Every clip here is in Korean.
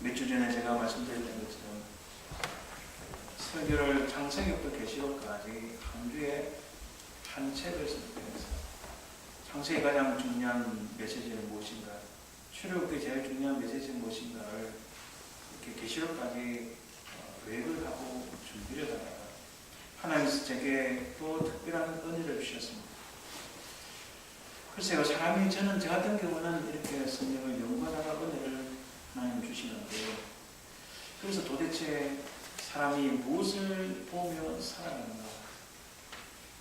몇 주 전에 제가 말씀드렸던 것처럼 설교를 창세기부터 계시록까지 한 주에 한 책을 선택해서 창세기 가장 중요한 메시지는 무엇인가, 출애굽기 제일 중요한 메시지는 무엇인가를 이렇게 계시록까지 계획을 하고 준비를 하다가 하나님께서 제게 또 특별한 은혜를 주셨습니다. 글쎄요, 저는 저 같은 경우는 이렇게 성경을 연구하다가 은혜를 하나님 주시는데, 그래서 도대체 사람이 무엇을 보며 살아가는가,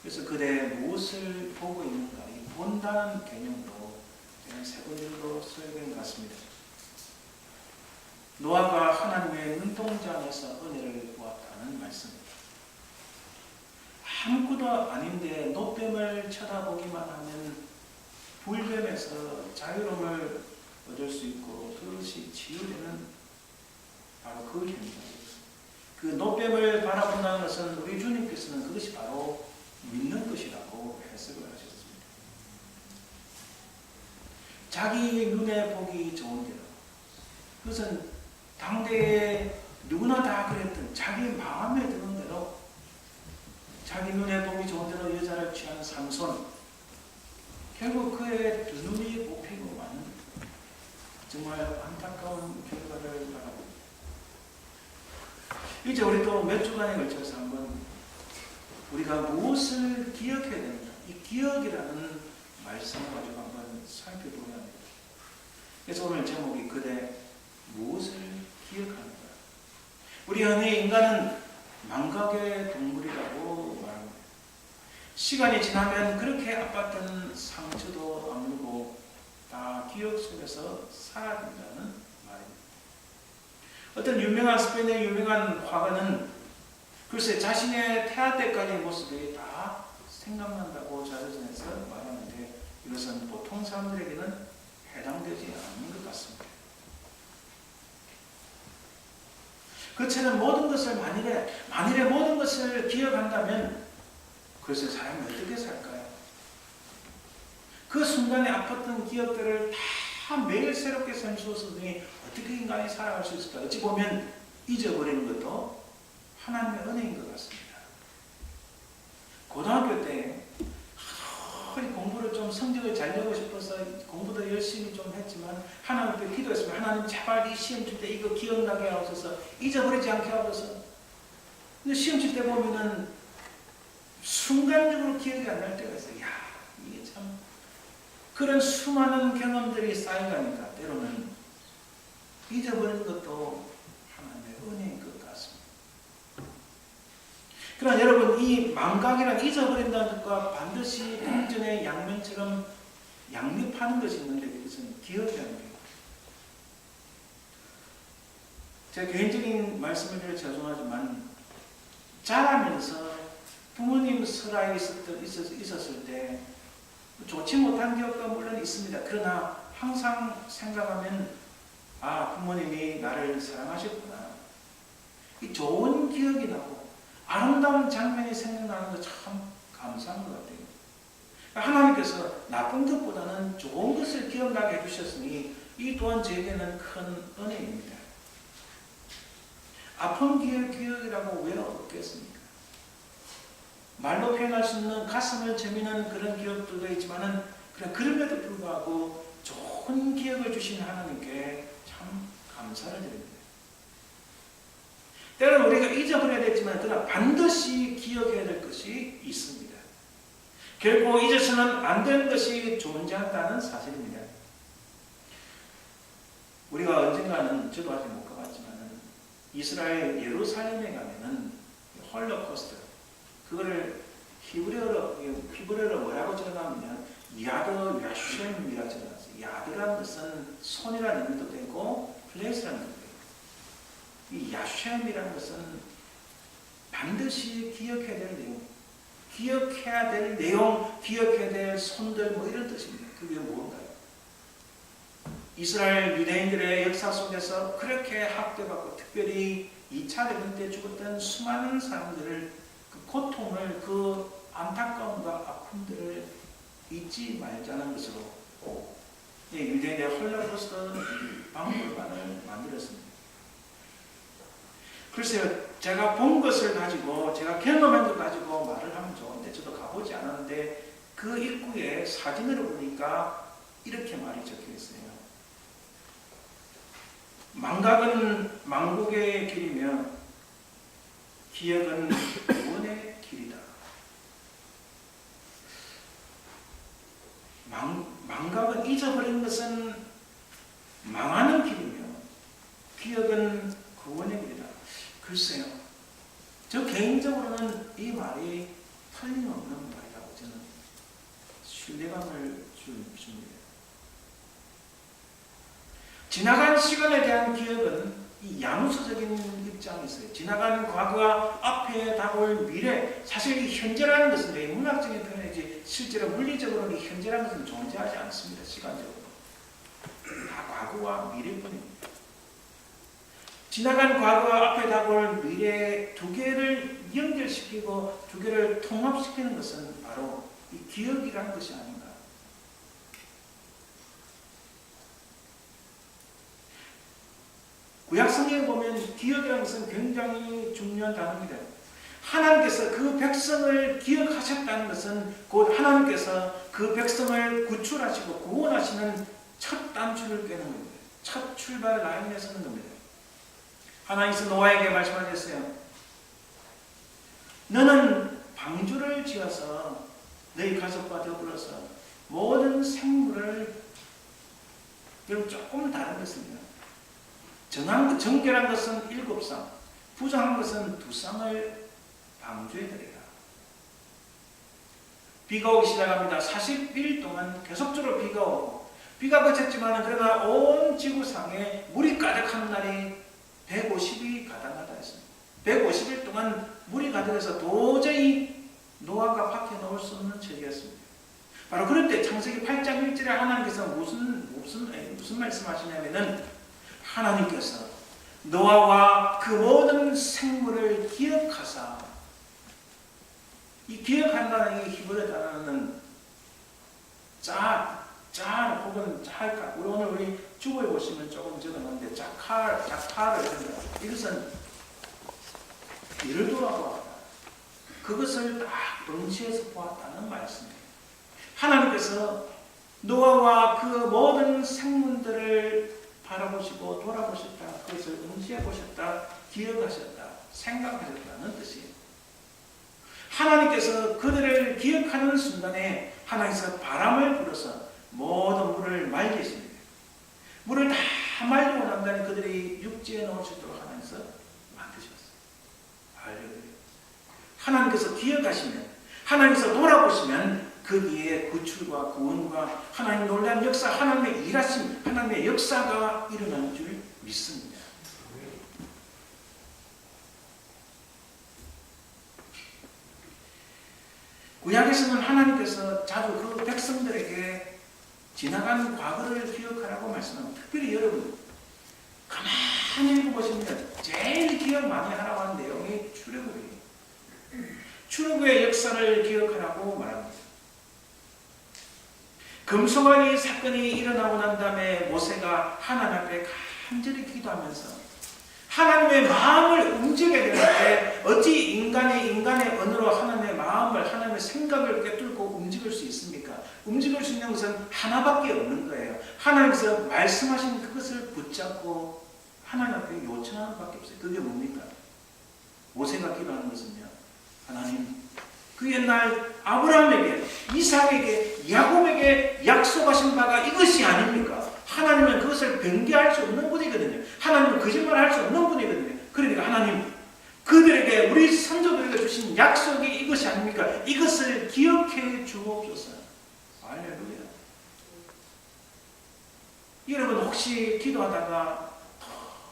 그래서 그대 무엇을 보고 있는가, 이 본다는 개념으로 저는 세 번째로 설교한 것 같습니다. 노아가 하나님의 눈동자 안에서 은혜를 보았다는 말씀입니다. 아무것도 아닌데 노뱀을 쳐다보기만 하면 불뱀에서 자유로움을 얻을 수 있고 그것이 치유되는 바로 그 현장입니다. 그 노뱀을 바라본다는 것은 우리 주님께서는 그것이 바로 믿는 것이라고 해석을 하셨습니다. 자기 눈에 보기 좋은 대로, 그것은 당대에 누구나 다 그랬던 자기 마음에 드는 대로, 자기 눈에 보기 좋은 대로 여자를 취하는 삼손, 결국 그의 두 눈이 뽑히고만 정말 안타까운 결과를 바라봅니다. 이제 우리 또 몇 주간에 걸쳐서 한번 우리가 무엇을 기억해야 되는가, 이 기억이라는 말씀을 가지고 한번 살펴보려 합니다. 그래서 오늘 제목이 그대 무엇을 기억하는가. 우리 흔히 인간은 망각의 동물이라고 말합니다. 시간이 지나면 그렇게 아팠던 상처도 아물고 다 기억 속에서 사라진다는 말입니다. 어떤 유명한 스페인의 유명한 화가는 글쎄 자신의 태아 때까지의 모습이 다 생각난다고 자서전에서 말하는데, 이것은 보통 사람들에게는 해당되지 않는 것 같습니다. 그처럼 모든 것을 만일에 모든 것을 기억한다면 글쎄 사람이 어떻게 살까요? 그 순간에 아팠던 기억들을 다 매일 새롭게 샘솟으니 어떻게 인간이 살아갈 수 있을까? 어찌 보면 잊어버리는 것도 하나님의 은혜인 것 같습니다. 고등학교 때 공부를 좀 성적을 잘 내고 싶어서 공부도 열심히 좀 했지만 하나님 앞에 기도했으면 하나님 제발 이 시험 칠 때 이거 기억나게 하옵소서, 잊어버리지 않게 하옵소서. 근데 시험 칠 때 보면은 순간적으로 기억이 안 날 때가 있어요. 야, 이게 참 그런 수많은 경험들이 쌓여가니까 때로는 잊어버리는 것도 하나님의 은혜인 것 같습니다. 그러나 여러분, 이 망각이란 잊어버린다는 것과 반드시 동전의 양면처럼 양립하는 것이 있는데, 그것은 기억이라는 거예요. 제가 개인적인 말씀을 드려 죄송하지만 자라면서 부모님 설화에 있었을 때 좋지 못한 기억도 물론 있습니다. 그러나 항상 생각하면 부모님이 나를 사랑하셨구나, 이 좋은 기억이 나고 아름다운 장면이 생각나는 거 참 감사한 것 같아요. 하나님께서 나쁜 것보다는 좋은 것을 기억나게 해주셨으니 이 또한 저에게는 큰 은혜입니다. 아픈 기억이라고 왜 없겠습니까? 말로 표현할 수 없는 가슴을 저미는 그런 기억들도 있지만은 그럼에도 불구하고 좋은 기억을 주신 하나님께 참 감사를 드립니다. 때로는 우리가 잊어버려야 되지만 그러나 반드시 기억해야 될 것이 있습니다. 결코 잊어서는 안 되는 것이 존재한다는 사실입니다. 우리가 언젠가는, 저도 아직 못 가봤지만 이스라엘 예루살렘에 가면은 홀로코스트, 그거를 히브리어로 뭐라고 적어놨냐면 야드 야쉔이라고 적어놨어요. 야드라는 것은 손이라는 의미도 되고 플레이스라는 의미도 되고, 이 야쉔이라는 것은 반드시 기억해야 될 내용, 기억해야 될 손들, 뭐 이런 뜻입니다. 그게 뭔가요? 이스라엘 유대인들의 역사 속에서 그렇게 학대받고 특별히 2차 대전 때 죽었던 수많은 사람들을, 그 고통을, 그 안타까움과 아픔들을 잊지 말자는 것으로 유대인의 홀로코스트 박물관을 만들었습니다. 글쎄요, 제가 본 것을 가지고, 제가 경험한 것 가지고 말을 하면 좋은데, 저도 가보지 않았는데, 그 입구에 사진을 보니까 이렇게 말이 적혀 있어요. 망각은 망국의 길이며, 기억은 구원의 길이다. 망각은 잊어버린 것은 망하는 길이며, 기억은 구원의 길이다. 글쎄요, 저 개인적으로는 이 말이 틀림없는 말이라고 저는 신뢰감을 줍니다. 지나간 시간에 대한 기억은 이 양수적인 입장이 있어요. 지나간 과거와 앞에 다가올 미래, 사실 이 현재라는 것은 문학적인 표현이지 실제로 물리적으로는 이 현재라는 것은 존재하지 않습니다. 시간적으로 다 과거와 미래뿐입니다. 지나간 과거와 앞에 다가올 미래 두 개를 연결시키고 두 개를 통합시키는 것은 바로 이 기억이라는 것이 아닌가. 구약 성경에 보면 기억이라는 것은 굉장히 중요한 단어입니다. 하나님께서 그 백성을 기억하셨다는 것은 곧 하나님께서 그 백성을 구출하시고 구원하시는 첫 단추를 꿰는 겁니다. 첫 출발 라인에 서는 겁니다. 하나님께서 노아에게 말씀하셨어요. 너는 방주를 지어서 너희 가족과 더불어서 모든 생물을, 여러분 조금 다른 것입니다. 정결한 것은 7쌍, 부정한 것은 2쌍을 방주에 드리라. 비가 오기 시작합니다. 40일 동안 계속적으로 비가 오고, 비가 그쳤지만 그러나 온 지구상에 물이 가득한 날이 150이 가당하다 했습니다. 150일 동안 물이 가득해서 도저히 노아가 밖에 나올 수 없는 처지였습니다. 바로 그럴 때 창세기 8장 1절에 하나님께서 무슨 말씀하시냐면은, 하나님께서 노아와 그 모든 생물을 기억하사, 이 기억한다는 이 히브리 단어는 혹은 자칼, 우리 주보에 보시면 조금 적어놨는데 자칼을 합니다. 이것은 뒤를 돌아보았다. 그것을 딱 응시해서 보았다는 말씀이에요. 하나님께서 노아와 그 모든 생물들을 바라보시고 돌아보셨다. 그것을 응시해 보셨다. 기억하셨다. 생각하셨다는 뜻이에요. 하나님께서 그들을 기억하는 순간에 하나님께서 바람을 불어서 모든 물을 맑이십니다. 물을 다 말리고 난 다음에 그들이 육지에 나올 수 있도록 하나님께서 만드셨어요. 할렐루야. 하나님께서 기억하시면, 하나님께서 돌아보시면 거기에 구출과 구원과 하나님의 놀라운 역사, 하나님의 일하심, 하나님의 역사가 일어나는 줄 믿습니다. 구약에서는 하나님께서 자주 그 백성들에게 지나간 과거를 기억하라고 말씀합니다. 특별히 여러분 가만히 읽어보시면 제일 기억 많이 하라고 하는 내용이 출애굽이에요. 출애굽의 역사를 기억하라고 말합니다. 금송아지 사건이 일어나고 난 다음에 모세가 하나님 앞에 간절히 기도하면서 하나님의 마음을 움직여야 되는데, 어찌 인간의 언어로 하나님의 마음을, 하나님의 생각을 꿰뚫고 움직일 수 있습니까? 움직일 수 있는 것은 하나밖에 없는 거예요. 하나님께서 말씀하신 그것을 붙잡고 하나님 앞에 요청하는 밖에 없어요. 그게 뭡니까? 모세가 기도하는 것은요, 하나님, 그 옛날 아브라함에게, 이삭에게, 야곱에게 약속하신 바가 이것이 아닙니까? 하나님은 그것을 변개할 수 없는 분이거든요. 하나님은 거짓말할 수 없는 분이거든요. 그러니까 하나님, 그들에게, 우리 선조들에게 주신 약속이 이것이 아닙니까? 이것을 기억해 주옵소서. 할렐루야. 여러분 혹시 기도하다가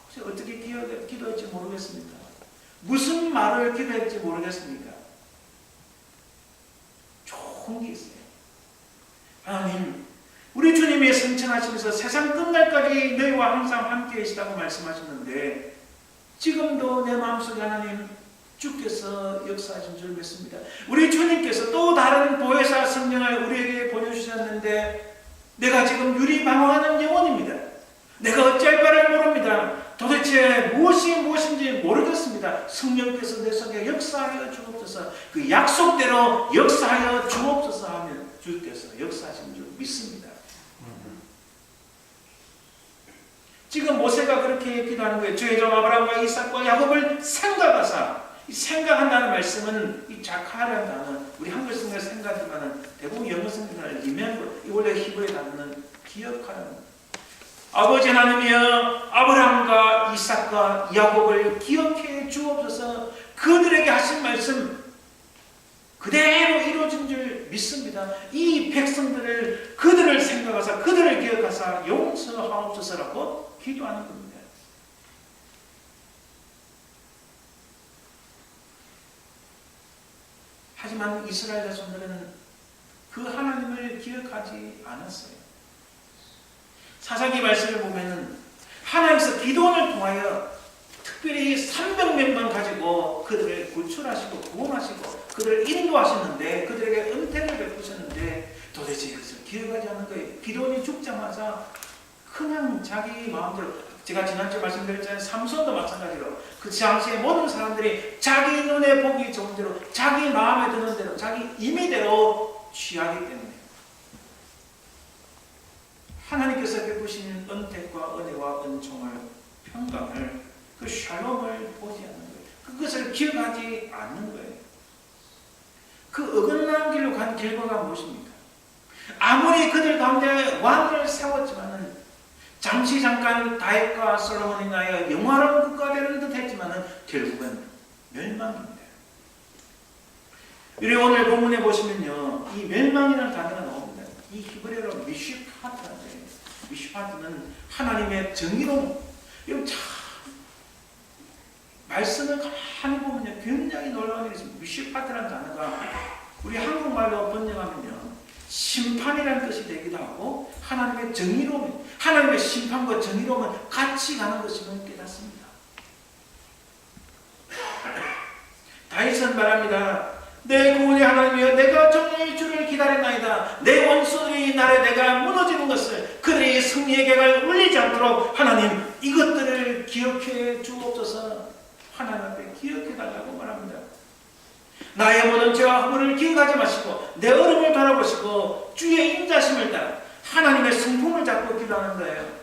혹시 어떻게 기도할지 모르겠습니까? 무슨 말을 기도할지 모르겠습니까? 좋은 게 있어요. 하나님, 우리 주님이 승천하시면서 세상 끝날까지 너희와 항상 함께 계시다고 말씀하셨는데, 지금도 내 마음속에 하나님 주께서 역사하신 줄 믿습니다. 우리 주님께서 또 다른 보혜사 성령을 우리에게 보내주셨는데, 내가 지금 유리방황하는 영혼입니다. 내가 어찌할 바를 모릅니다. 도대체 무엇인지 모르겠습니다. 성령께서 내 속에 역사하여 주옵소서. 그 약속대로 역사하여 주옵소서 하면 주께서 역사하신 줄 믿습니다. 지금 모세가 그렇게 기도하는 거예요. 주의 종 아브라함과 이삭과 야곱을 생각하사. 이 생각한다는 말씀은 이 자카라는 단어, 우리 한글 성경에 생각하지만 대부분 영어 성경에 remember, 이 원래 히브리 단어는 기억하라는. 아버지 하나님이여, 아브라함과 이삭과 야곱을 기억해 주옵소서. 그들에게 하신 말씀 그대로 이루어진 줄 믿습니다. 이 백성들을, 그들을 생각하사 그들을 기억하사 용서하옵소서라고 기도하는 겁니다. 하지만 이스라엘 자손들은 그 하나님을 기억하지 않았어요. 사사기 말씀을 보면은 하나님께서 기도원을 통하여 특별히 300명만 가지고 그들을 구출하시고 구원하시고 그들을 인도하셨는데, 그들에게 은혜를 베푸셨는데 도대체 이것을 기억하지 않는 거예요. 기도원이 죽자마자 그냥 자기 마음대로, 제가 지난주에 말씀드렸잖아요. 삼손도 마찬가지로 그 당시에 모든 사람들이 자기 눈에 보기 좋은 대로, 자기 마음에 드는 대로, 자기 임의대로 취하기 때문에 하나님께서 베푸신 은택과 은혜와 은총을, 평강을, 그 샬롬을 보지 않는 거예요. 그것을 기억하지 않는 거예요. 그 어긋난 길로 간 결과가 무엇입니까? 아무리 그들 가운데 왕을 세웠지만은, 잠시 잠깐 다윗과 솔로몬이 나여 영화로운 국가가 되는 듯 했지만은 결국은 멸망입니다. 우리 오늘 본문에 보시면요, 이 멸망이라는 단어가 나옵니다. 이 히브리어로 미슈파트라는 거예요. 미슈파트는 하나님의 정의로움. 이거 참 말씀을 가만히 보면요, 굉장히 놀라운 일이 있습니다. 미슈파트라는 단어가 우리 한국말로 번역하면요, 심판이라는 뜻이 되기도 하고, 하나님의 정의로움, 하나님의 심판과 정의로움은 같이 가는 것임을 깨닫습니다. 다윗은 말합니다. 내 구원의 하나님이여, 내가 정의의 주를 기다렸나이다. 내 원수들이 날에 내가 무너지는 것을, 그들의 승리의 객을 울리지 않도록 하나님 이것들을 기억해 주옵소서. 하나님 앞에 기억해 달라고 말합니다. 나의 모든 죄와 허물을 기억하지 마시고 내 얼음을 바라보시고 주의 인자심을 따라, 하나님의 성품을 잡고 기도하는 거예요.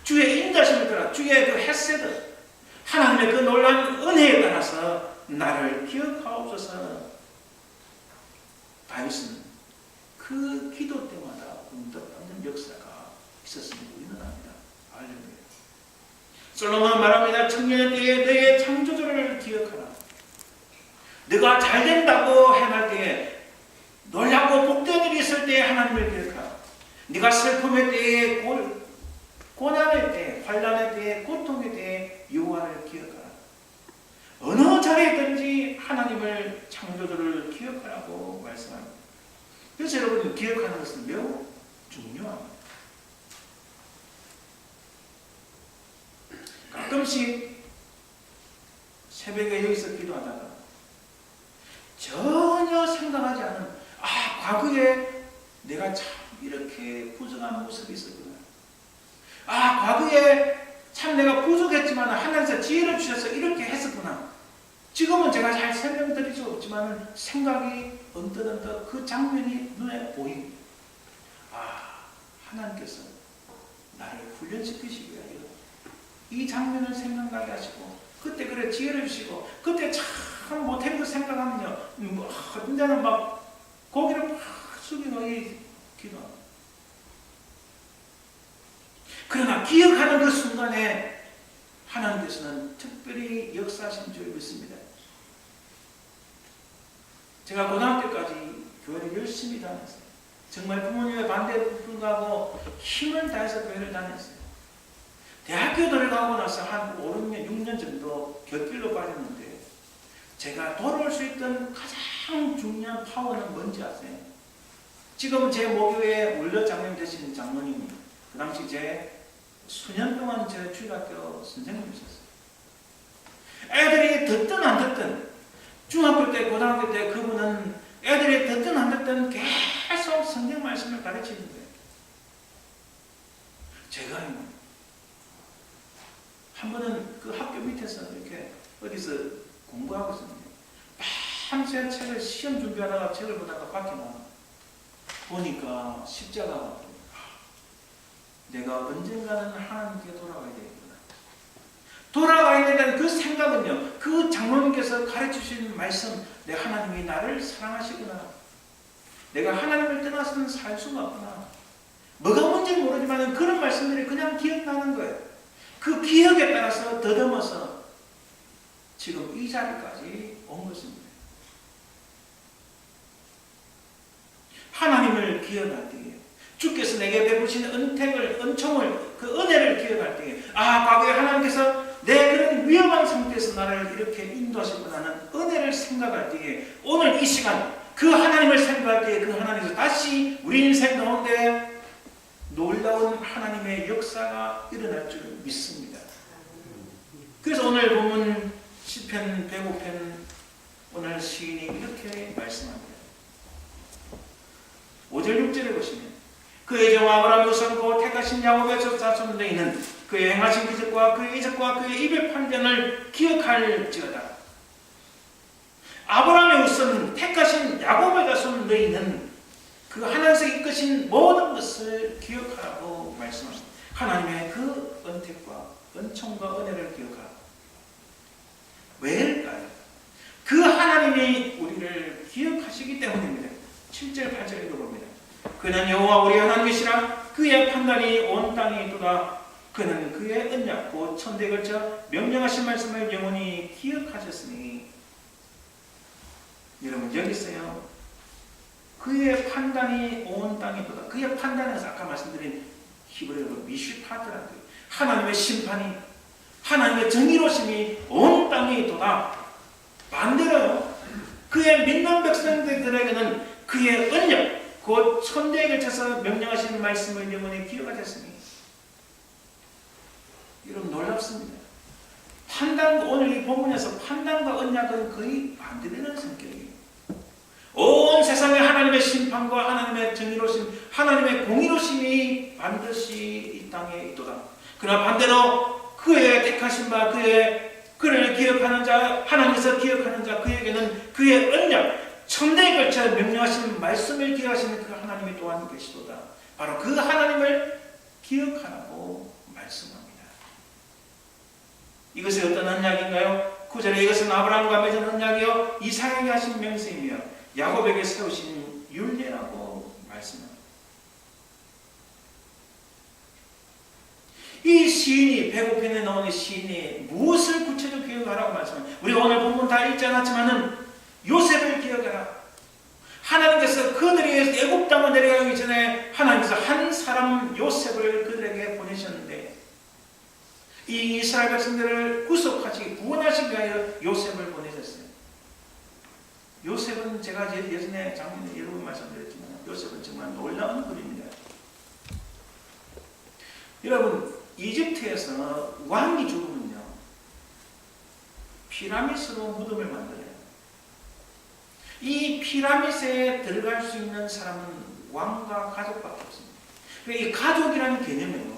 주의 인자심을 따라, 주의 그 헤세드, 하나님의 그 놀라운 은혜에 따라서 나를 기억하옵소서. 다윗은 그 기도 때마다 응답받는 역사가 있었음을 우리는 압니다. 할렐루야. 솔로몬은 말합니다. 청년의 때에 너의 창조주를 기억하라. 네가 잘된다고 해날 때에, 놀랍고 복된 일이 있을 때에 하나님을 기억하라. 네가 슬픔의 때에, 고난의 때에, 환난의 때에, 고통의 때에 여호와를 기억하라. 어느 자리에든지 하나님을, 창조주를 기억하라고 말씀합니다. 그래서 여러분, 기억하는 것은 매우 중요합니다. 가끔씩 새벽에 여기서 기도하다가 전혀 생각하지 않은, 과거에 내가 참 이렇게 부족한 모습이 있었구나. 과거에 참 내가 부족했지만 하나님께서 지혜를 주셔서 이렇게 했었구나. 지금은 제가 잘 설명드릴 수 없지만 생각이 언뜻 그 장면이 눈에 보입니다. 하나님께서 나를 훈련시키시기 위하여 이 장면을 생각나게 하시고, 그때 그래 지혜를 주시고, 그때 참 못한 거 생각하면요, 혼자는 막 고개를 막 숙이고 기도합니다. 그러나 기억하는 그 순간에 하나님께서는 특별히 역사하신 줄 믿습니다. 제가 고등학교 때까지 교회를 열심히 다녔어요. 정말 부모님의 반대에 불구하고 힘을 다해서 교회를 다녔어요. 대학교 들어가고 나서 한 5, 6년, 6년 정도 곁길로 빠졌는데, 제가 돌아올 수 있던 가장 중요한 파워는 뭔지 아세요? 지금 제 모교에 원로 장로님 되시는 장모님이 그 당시 제 수년 동안 제 주일학교 선생님이셨어요. 애들이 듣든 안 듣든, 중학교 때, 고등학교 때 그분은 애들이 듣든 안 듣든 계속 성경 말씀을 가르치는 거예요. 제가 한 한 번은 그 학교 밑에서 이렇게 어디서 공부하고 있었는데 밤새 책을 시험 준비하다가 책을 보다가 밖에 나와 보니까 십자가가 내가 언젠가는 하나님께 돌아가야 되겠구나. 돌아가야 된다는 그 생각은요, 그 장로님께서 가르치신 말씀, 내 하나님이 나를 사랑하시구나. 내가 하나님을 떠나서는 살 수가 없구나. 뭐가 뭔지는 모르지만 그런 말씀들이 그냥 기억나는 거예요. 그 기억에 따라서 더듬어서 지금 이 자리까지 온 것입니다. 하나님을 기억할 때에 주께서 내게 베푸신 은택을, 은총을, 그 은혜를 기억할 때에 과거에 하나님께서 내 그런 위험한 상태에서 나를 이렇게 인도하셨구나는 은혜를 생각할 때에 오늘 이 시간 그 하나님을 생각할 때에 그 하나님께서 다시 우리 인생 가운데 놀라운 하나님의 역사가 일어날 줄 믿습니다. 그래서 오늘 본문 시편 105편 오늘 시인이 이렇게 말씀합니다. 5절 6절에 보시면 그의 종 아브라함을 선고 택하신 야곱의 자손 너희는 그의 행하신 기적과 그의 이적과 그의 입의 판단을 기억할지어다. 아브라함의 우선 택하신 야곱의 자손 너희는 그 하나님께서 이끄신 모든 것을 기억하라고 말씀합니다. 하나님의 그 은택과 은총과 은혜를 기억하라. 왜일까요? 그 하나님이 우리를 기억하시기 때문입니다. 7절 8절 읽어봅니다. 그는 여호와 우리 하나님이시라. 그의 판단이 온 땅에 있도다. 그는 그의 언약 곧 천대에 걸쳐 명령하신 말씀을 영원히 기억하셨으니. 여러분 여기서요, 그의 판단이 온 땅에 있도다. 그의 판단에서 아까 말씀드린 히브리어로 미슈파트라는 거예요. 하나님의 심판이, 하나님의 정의로심이 온 땅에 있도다. 반대로요, 그의 믿는 백성들에게는 그의 언약 곧 천대에 걸쳐서 명령하시는 말씀을 영원히 기억하셨으니. 여러분 놀랍습니다. 판단, 오늘 이 본문에서 판단과 언약은 거의 반대되는 성격이에요. 온 세상에 하나님의 심판과 하나님의 정의로심, 하나님의 공의로심이 반드시 이 땅에 있도다. 그러나 반대로 그의 택하신 바, 그를 기억하는 자, 하나님께서 기억하는 자, 그에게는 그의 언약, 천대에 걸쳐 명령하신 말씀을 기억하시는 그 하나님이 또한 계시도다. 바로 그 하나님을 기억하라고 말씀합니다. 이것이 어떤 언약인가요? 9절에 이것은 아브라함과 맺은 언약이요 이삭에게 하신 맹세이며 야곱에게 세우신 율례라고 말씀합니다. 이 시인이 105편에 나오는 시인이 무엇을 구체적으로 기억하라고 말씀합니다. 우리가 오늘 본문 다 읽지 않았지만은 요셉을 기억하라. 하나님께서 그들이 애굽 땅을 내려가기 전에 하나님께서 한 사람 요셉을 그들에게 보내셨는데 이 이스라엘 백성들을 구속하시기, 구원하시기 위하여 요셉을 보내셨어요. 요셉은 제가 예전에 작년에 여러 번 말씀드렸지만 요셉은 정말 놀라운 분입니다. 여러분 이집트에서 왕이 죽으면요 피라미드로 무덤을 만들어요. 이 피라미드에 들어갈 수 있는 사람은 왕과 가족밖에 없습니다. 이 가족이라는 개념은요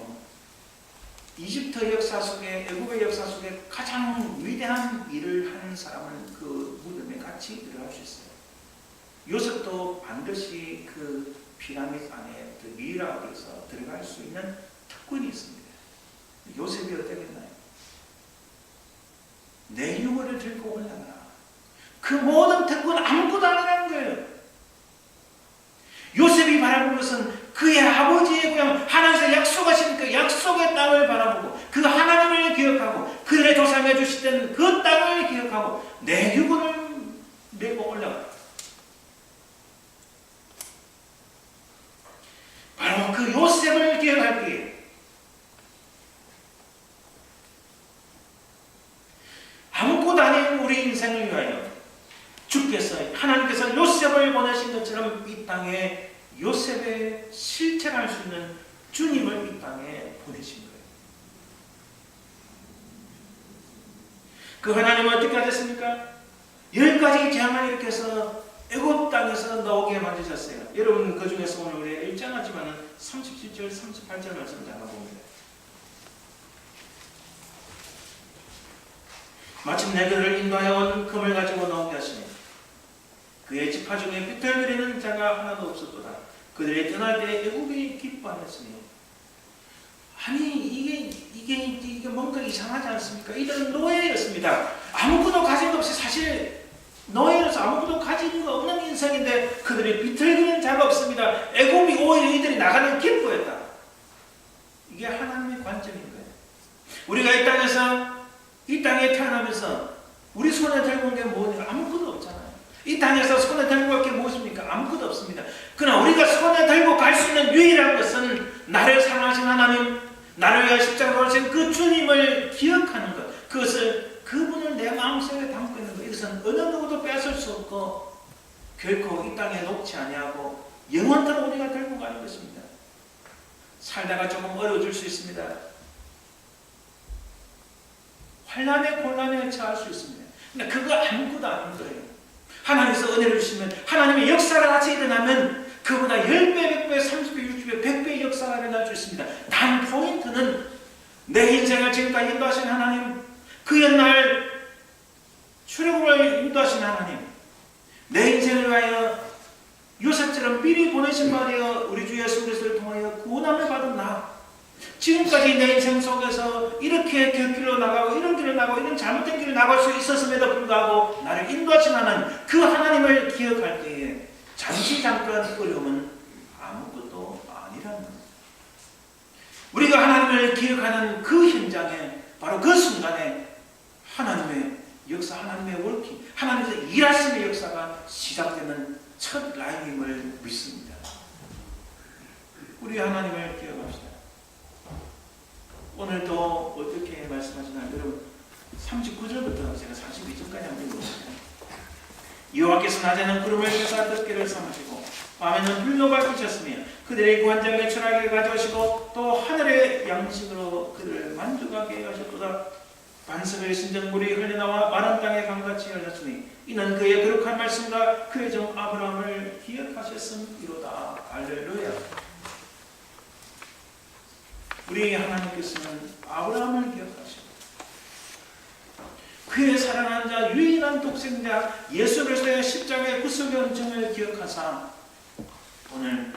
이집트 역사 속에, 애굽의 역사 속에 가장 위대한 일을 하는 사람은 그 무덤에 같이 들어갈 수 있어요. 요셉도 반드시 그 피라미드 안에 미이라고해서 들어갈 수 있는 특권이 있습니다. 요셉이 어떻겠나요? 내 유물을 들고 올라가라. 그 모든 특권 아무것도 아니라는 거예요. 요셉이 바라본 것은 그의 아버지의 고향, 하나님께서 약속하신 그 약속의 땅을 바라보고 그 하나님을 기억하고 그의 조상에 주시던 그 땅을 기억하고 내 유물을 메고 올라가라. 바로 그 요셉을 기억할 때에 아무것도 아닌 우리 인생을 위하여 주께서, 하나님께서 요셉을 보내신 것처럼 이 땅에 요셉의 실체를 할 수 있는 주님을 이 땅에 보내신 거예요. 그 하나님은 어떻게 하셨습니까? 10가지 재앙을 일으켜서 애굽 땅에서 나오게 만드셨어요. 여러분 그 중에서 오늘 우리 읽지 않았지만 37절, 38절 말씀 잘 봅니다. 마침내 그를 인도하여 온 금을 가지고 나오게 하시니 그의 지파 중에 비틀거리는 자가 하나도 없었도다. 그들이 떠날 때 애굽이 기뻐하였으니. 아니 이게 뭔가 이상하지 않습니까? 이들은 노예였습니다. 아무것도 가진 것 없이, 사실 노예로서 아무것도 가진 거 없는 인생인데 그들이 비틀거리는 자가 없습니다. 애굽이 오히려 이들이 나가는 기뻐했다. 이게 하나님의 관점인 거예요. 우리가 이 땅에 태어나면서 우리 손에 들고 온 게 뭐냐? 아무것도 없잖아요. 이 땅에서 손에 들고 갈 게 무엇입니까? 아무것도 없습니다. 그러나 우리가 손에 들고 갈 수 있는 유일한 것은 나를 사랑하신 하나님, 나를 위하여 십자가를 하신 그 주님을 기억하는 것, 그분을 내 마음속에 담고 있는 것, 이것은 어느 누구도 뺏을 수 없고 결코 이 땅에 놓지 아니하고 영원토록 우리가 들고 가는 것입니다. 살다가 조금 어려워질 수 있습니다. 환난에 곤란에 처할 수 있습니다. 근데 그거 아무것도 아닌 거예요. 하나님께서 은혜를 주시면, 하나님의 역사가 같이 일어나면 그보다 10배, 100배, 30배, 60배, 100배의 역사가 일어날 수 있습니다. 단 포인트는 내 인생을 지금까지 인도하신 하나님, 그 옛날 출애굽을 인도하신 하나님, 내 인생을 위하여 요셉처럼 미리 보내신 바되어 우리 주 예수 그리스도를 통하여 구원함을 받은 나, 지금까지 내 인생 속에서 이렇게 길로 나가고 이런 길을 나가고 이런 잘못된 길을 나갈 수 있었음에도 불구하고 나를 인도하신 하나님, 그 하나님을 기억할 때에 잠깐 어려움은 아무것도 아니라는 겁니다. 우리가 하나님을 기억하는 그 현장에, 바로 그 순간에 하나님의 역사, 하나님의 워킹, 하나님의 일하심의 역사가 시작되는 첫 라인임을 믿습니다. 우리 하나님을 기억합시다. 오늘도 어떻게 말씀하시나요? 여러분 39절부터 제가 42절까지 한번 읽어보세요. 여호와께서 낮에는 구름을 펴사 덮개를 삼으시고 밤에는 불로 밝히셨으며 그들의 구한장을 철학에 가져오시고 또 하늘의 양식으로 그들을 만족하게 하셨도다. 반석의 신정물이 흘러나와 마른 땅의 강같이 흘렀으니 이는 그의 거룩한 말씀과 그의 종 아브라함을 기억하셨음이로다. 할렐루야. 우리 하나님께서는 아브라함을 기억하시고 그의 사랑하는 자, 유일한 독생자 예수 그리스도의 십자가의 구속의 은총을 기억하사 오늘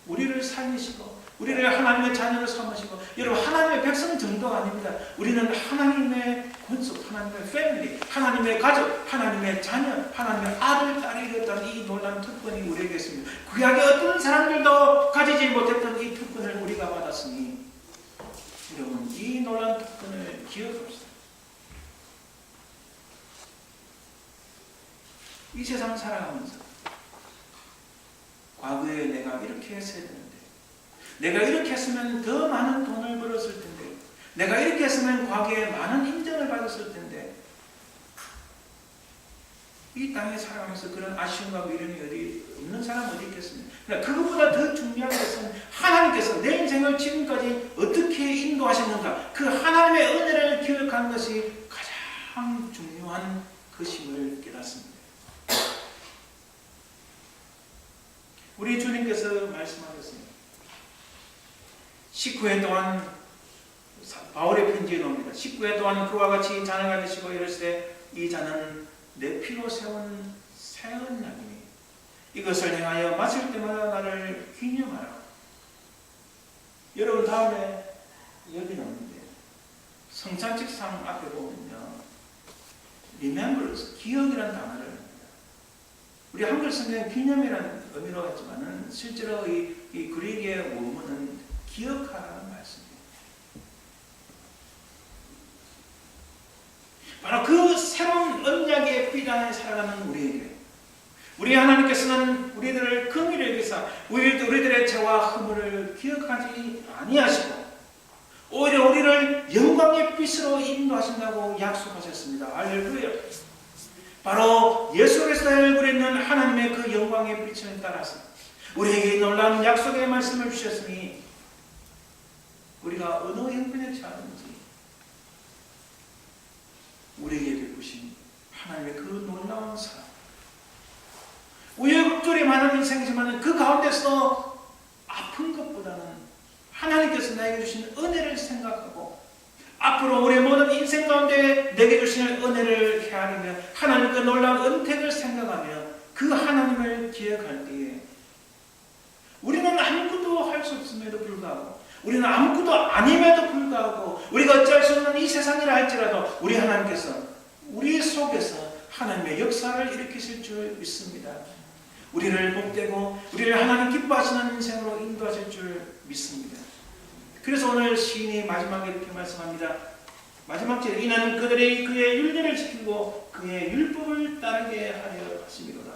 우리를 살리시고 우리를 하나님의 자녀로 삼으시고, 여러분 하나님의 백성 정도가 아닙니다. 우리는 하나님의 권속, 하나님의 패밀리, 하나님의 가족, 하나님의 자녀, 하나님의 아들, 딸이 되었다는 이 놀라운 특권이 우리에게 있습니다. 구약의 어떤 사람들도 가지지 못했던 이 특권을 우리가 받았으니 여러분 이 놀라운 특권을 기억합시다. 이 세상 살아가면서 과거에 내가 이렇게 했어야 되는데, 내가 이렇게 했으면 더 많은 돈을 벌었을 텐데, 내가 이렇게 했으면 과거에 많은 인정을 받았을 텐데, 이 땅에 살아가면서 그런 아쉬움과 미련이 어디 없는 사람 어디 있겠습니까? 그러니까 그것보다 더 중요한 것은 하나님께서 내 인생을 지금까지 어떻게 인도하셨는가, 그 하나님의 은혜를 기억하는 것이 가장 중요한 것임을 깨닫습니다. 우리 주님께서 말씀하셨습니다. 19회 동안 바울의 편지에 나옵니다. 19회 동안 그와 같이 잔을 가지시고 이르시되 이 잔은 내 피로 세운 새 언약이니 이것을 행하여 마실 때마다 나를 기념하라. 여러분 다음에 여기 나오는데 성찬식상 앞에 보면요, remembrance, 기억이라는 단어를 합니다. 우리 한글 성경 기념이라는 의미로 했지만은 실제로 이 그리스의 원문은 기억하라는 말씀입니다. 바로 그 새로운 언약의 피 안에 살아가는 우리에게 우리 하나님께서는 우리들을 긍휼히 여기사 우리들의 죄와 허물을 기억하지 아니하시고 오히려 우리를 영광의 빛으로 인도하신다고 약속하셨습니다. 할렐루야. 바로 예수 그리스도의 얼굴에 있는 하나님의 그 영광의 빛을 따라서 우리에게 놀라운 약속의 말씀을 주셨으니 우리가 어느 형편에 처하든지 우리에게 베푸신 하나님의 그 놀라운 사랑, 우여곡절이 많은 인생이지만 그 가운데서 아픈 것보다는 하나님께서 나에게 주신 은혜를 생각하고 앞으로 우리의 모든 인생 가운데 내게 주시는 은혜를 헤아리며 하나님의 그 놀라운 은택을 생각하며 그 하나님을 기억할 때에 우리는 아무것도 할 수 없음에도 불구하고, 우리는 아무것도 아님에도 불구하고, 우리가 어찌할 수 없는 이 세상이라 할지라도 우리 하나님께서 우리 속에서 하나님의 역사를 일으키실 줄 믿습니다. 우리를 복되고 우리를 하나님 기뻐하시는 인생으로 인도하실 줄 믿습니다. 그래서 오늘 시인이 마지막에 이렇게 말씀합니다. 마지막 절에 이는 그들이 그의 율례를 지키고 그의 율법을 따르게 하려 하심이로다.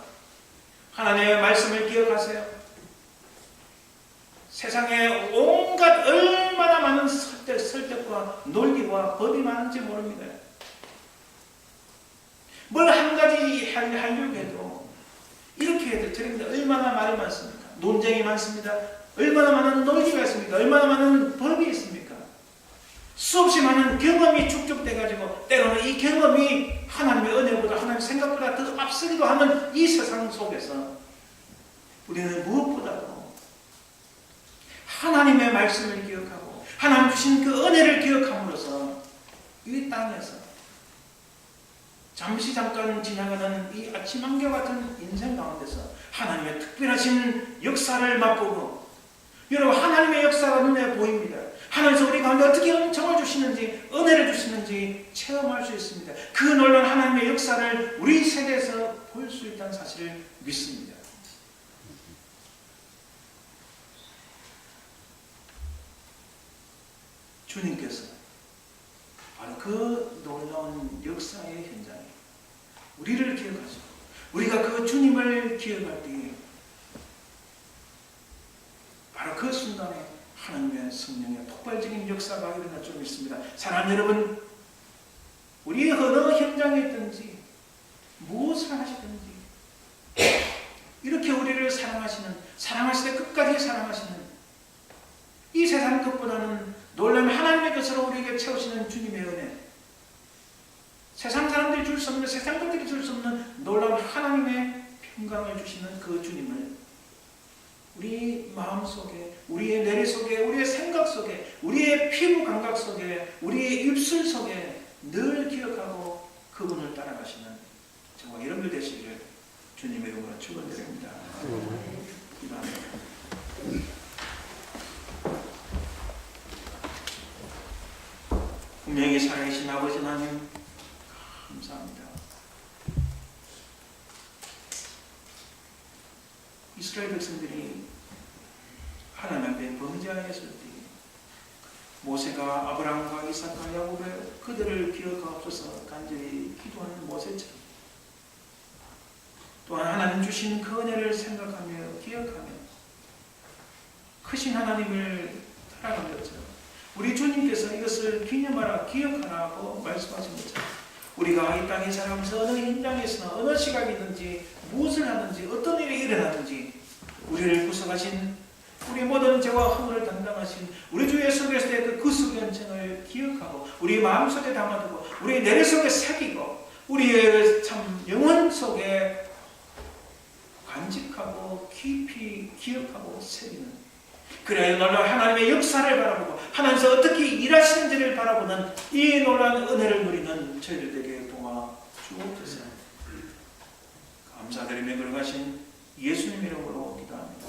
하나님의 말씀을 기억하세요. 세상에 온갖 얼마나 많은 설득과 논리와 법이 많은지 모릅니다. 뭘 한 가지 하려고 해도 이렇게 해도 저렇게 얼마나 말이 많습니까? 논쟁이 많습니다. 얼마나 많은 논리가 있습니까? 얼마나 많은 법이 있습니까? 수없이 많은 경험이 축적돼가지고 때로는 이 경험이 하나님의 은혜보다 하나님의 생각보다 더 앞서기도 하는 이 세상 속에서 우리는 무엇보다도 하나님의 말씀을 기억하고 하나님 주신 그 은혜를 기억함으로써 이 땅에서 잠깐 지나가는 이 아침 한겨 같은 인생 가운데서 하나님의 특별하신 역사를 맛보고, 여러분 하나님의 역사가 눈에 보입니다. 하나님께서 우리 가운데 어떻게 은총을 주시는지, 은혜를 주시는지 체험할 수 있습니다. 그 놀라운 하나님의 역사를 우리 세대에서 볼 수 있다는 사실을 믿습니다. 주님께서 바로 그 놀라운 역사의 현장에 우리를 기억하시고, 우리가 그 주님을 기억할 때에 바로 그 순간에 하나님의 성령의 폭발적인 역사가 일어날 줄 믿습니다. 사랑하는 여러분, 우리 어느 현장에 있든지 무엇을 하시든지 이렇게 우리를 사랑하시되 끝까지 사랑하시는 이 세상 것보다는 놀라운 하나님의 것으로 우리에게 채우시는 주님의 은혜, 세상 사람들이 줄 수 없는, 세상 것들이 줄 수 없는 놀라운 하나님의 평강을 주시는 그 주님을 우리 마음속에, 우리의 뇌리 속에, 우리의 생각 속에, 우리의 피부 감각 속에, 우리의 입술 속에 늘 기억하고 그분을 따라가시는 정말 여러분들 되시기를 주님의 이름으로 축원드립니다. 기도합니다. 분명히 살아계신 아버지 하나님 감사합니다. 이스라엘 백성들이 하나님 앞에 범죄하였을 때 모세가 아브라함과 이삭과 야곱의 그들을 기억하옵소서 간절히 기도하는 모세처럼 또한 하나님 주신 그 은혜를 생각하며 기억하며 크신 하나님을 따라간 것처럼 우리 주님께서 이것을 기념하라 기억하라고 말씀하신 것처럼 우리가 이 땅에 살아가면서 어느 현장에서나 어느 시각이든지 무엇을 하든지 어떤 일이 일어나든지 우리를 구속하신 우리 모든 죄와 허물을 담당하신 우리 주 예수 그리스도의 그 구속 연천을 기억하고 우리 마음속에 담아두고 우리 내래 속에 새기고 우리의 참 영혼 속에 간직하고 깊이 기억하고 새기는, 그래야 놀라운 하나님의 역사를 바라보고 하나님께서 어떻게 일하시는지를 바라보는 이 놀라운 은혜를 누리는 저희들에게 도와 주옵소서. 감사드리며 걸어가신 예수님 이름으로 기도합니다.